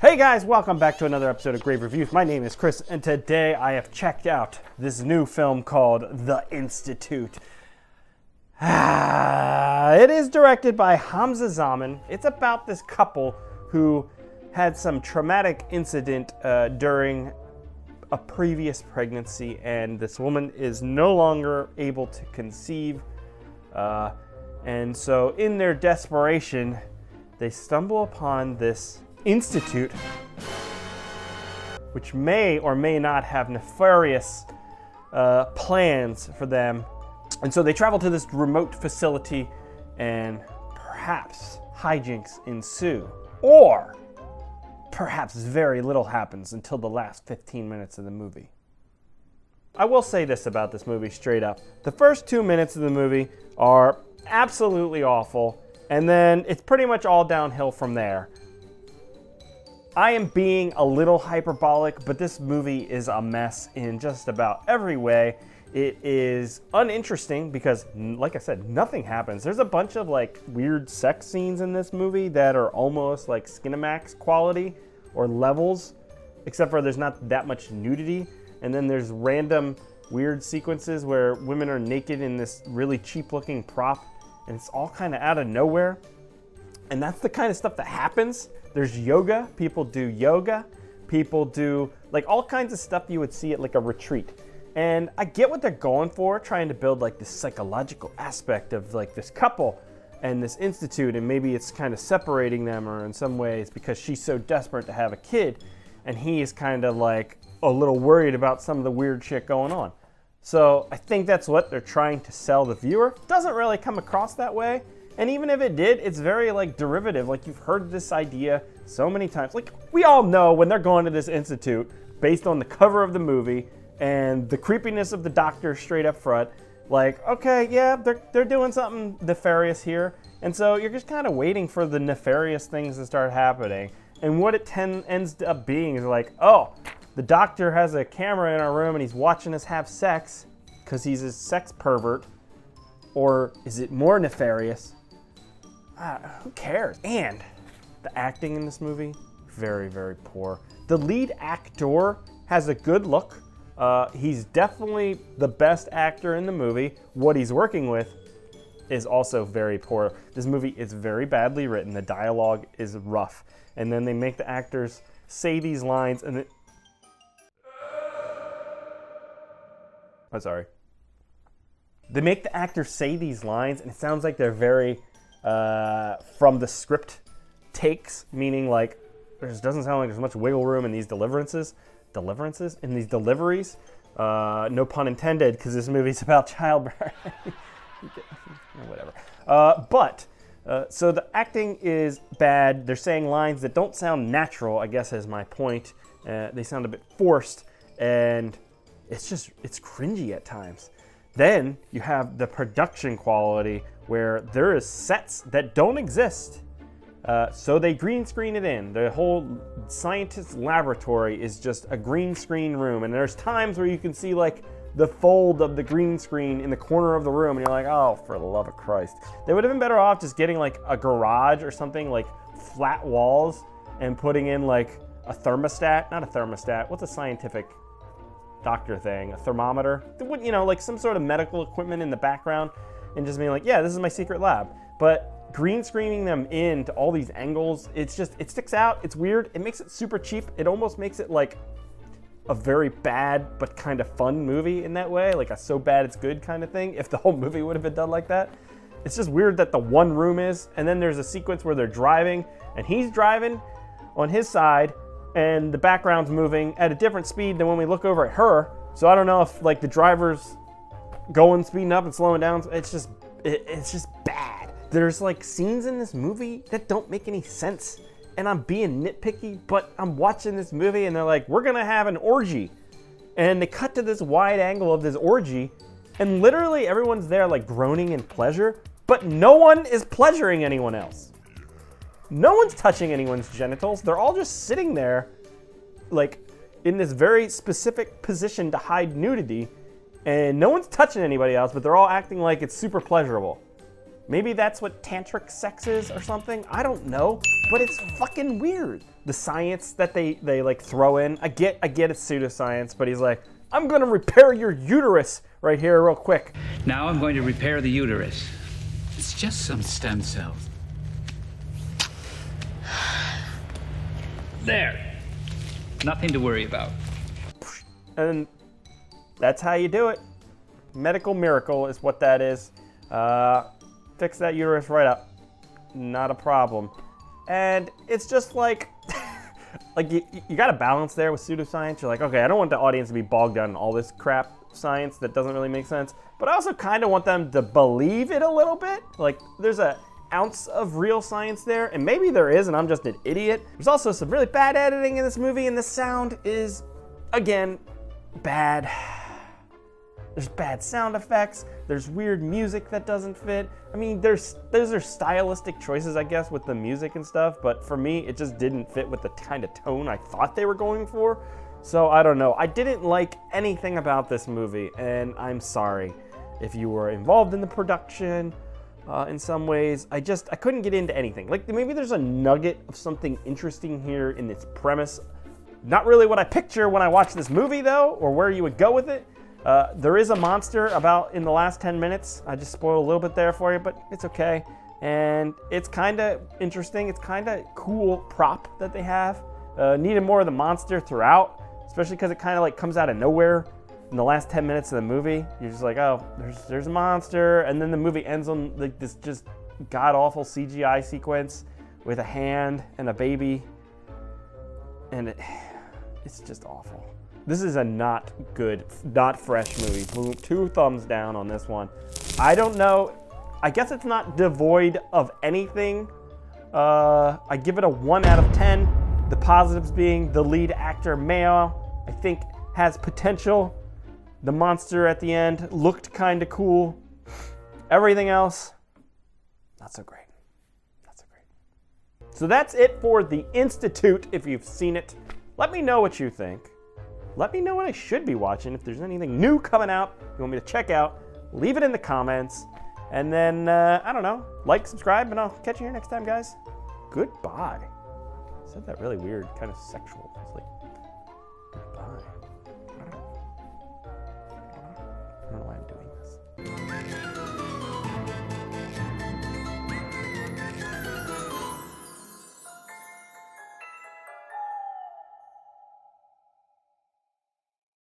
Hey guys, welcome back to another episode of Grave Reviews. My name is Chris, and today I have checked out this new film called The Institute. It is directed by Hamza Zaman. It's about this couple who had some traumatic incident during a previous pregnancy, and this woman is no longer able to conceive. And so in their desperation, they stumble upon this institute, which may or may not have nefarious plans for them. And so they travel to this remote facility, and perhaps hijinks ensue. Or perhaps very little happens until the last 15 minutes of the movie. I will say this about this movie straight up. The first 2 minutes of the movie are absolutely awful, and then it's pretty much all downhill from there. I am being a little hyperbolic, but this movie is a mess in just about every way. It is uninteresting because, like I said, nothing happens. There's a bunch of like weird sex scenes in this movie that are almost like Skinamax quality or levels, except for there's not that much nudity. And then there's random weird sequences where women are naked in this really cheap looking prop, and it's all kind of out of nowhere. And that's the kind of stuff that happens. There's yoga, people do yoga, people do like all kinds of stuff you would see at like a retreat. And I get what they're going for, trying to build like this psychological aspect of like this couple and this institute, and maybe it's kind of separating them, or in some ways because she's so desperate to have a kid and he is kind of like a little worried about some of the weird shit going on. So I think that's what they're trying to sell the viewer. Doesn't really come across that way. And even if it did, it's very like derivative. Like you've heard this idea so many times. Like we all know when they're going to this institute based on the cover of the movie and the creepiness of the doctor straight up front. Like, okay, yeah, they're doing something nefarious here. And so you're just kind of waiting for the nefarious things to start happening. And what it ends up being is like, oh, the doctor has a camera in our room and he's watching us have sex because he's a sex pervert. Or is it more nefarious? Who cares? And the acting in this movie, very, very poor. The lead actor has a good look. He's definitely the best actor in the movie. What he's working with is also very poor. This movie is very badly written. The dialogue is rough. And then they make the actors say these lines and They make the actors say these lines and it sounds like they're very from the script takes, meaning like there doesn't sound like there's much wiggle room in these deliveries. No pun intended, because this movie's about childbirth. Whatever. So the acting is bad. They're saying lines that don't sound natural, I guess is my point. They sound a bit forced, and it's cringy at times. Then you have the production quality where there is sets that don't exist. So they green screen it in. The whole scientist's laboratory is just a green screen room. And there's times where you can see like the fold of the green screen in the corner of the room. And you're like, oh, for the love of Christ. They would have been better off just getting like a garage or something, like flat walls, and putting in like a thermostat. Not a thermostat. What's a scientific doctor thing? A thermometer? You know, like some sort of medical equipment in the background. And just being like, yeah, this is my secret lab. But green screening them into all these angles, it sticks out. It's weird. It makes it super cheap. It almost makes it like a very bad but kind of fun movie in that way, like a so bad it's good kind of thing, if the whole movie would have been done like that. It's just weird that the one room is, and then there's a sequence where they're driving, and he's driving on his side, and the background's moving at a different speed than when we look over at her. So I don't know if like the driver's going, speeding up and slowing down. It's just bad. There's like scenes in this movie that don't make any sense, and I'm being nitpicky, but I'm watching this movie and they're like, we're gonna have an orgy, and they cut to this wide angle of this orgy, and literally everyone's there like groaning in pleasure, but no one is pleasuring anyone else. No one's touching anyone's genitals. They're all just sitting there like in this very specific position to hide nudity, and no one's touching anybody else, but they're all acting like it's super pleasurable. Maybe that's what tantric sex is or something. I don't know, but it's fucking weird. The science that they like throw in. I get it's pseudoscience, but he's like, I'm gonna repair your uterus right here real quick. Now I'm going to repair the uterus. It's just some stem cells. There. Nothing to worry about. And that's how you do it. Medical miracle is what that is. Fix that uterus right up. Not a problem. And it's just like, like you got a balance there with pseudoscience. You're like, okay, I don't want the audience to be bogged down in all this crap science that doesn't really make sense. But I also kind of want them to believe it a little bit. Like there's an ounce of real science there, and maybe there is, and I'm just an idiot. There's also some really bad editing in this movie, and the sound is, again, bad. There's bad sound effects. There's weird music that doesn't fit. I mean, those are stylistic choices, I guess, with the music and stuff, but for me, it just didn't fit with the kind of tone I thought they were going for. So I don't know. I didn't like anything about this movie, and I'm sorry if you were involved in the production in some ways. I couldn't get into anything. Like maybe there's a nugget of something interesting here in its premise. Not really what I picture when I watch this movie, though, or where you would go with it. There is a monster about in the last 10 minutes. I just spoiled a little bit there for you, but it's okay. And it's kind of interesting. It's kind of cool prop that they have. Needed more of the monster throughout, especially because it kind of like comes out of nowhere in the last 10 minutes of the movie. You're just like, oh, there's a monster. And then the movie ends on like this just god-awful CGI sequence with a hand and a baby. And it's just awful. This is a not good, not fresh movie. Boom, 2 thumbs down on this one. I don't know. I guess it's not devoid of anything. I give it a 1 out of 10. The positives being the lead actor, Mayo, I think has potential. The monster at the end looked kind of cool. Everything else, not so great. Not so great. So that's it for The Institute. If you've seen it, let me know what you think. Let me know what I should be watching. If there's anything new coming out you want me to check out, leave it in the comments. And then, I don't know, like, subscribe, and I'll catch you here next time, guys. Goodbye. I said that really weird, kind of sexual. It's like...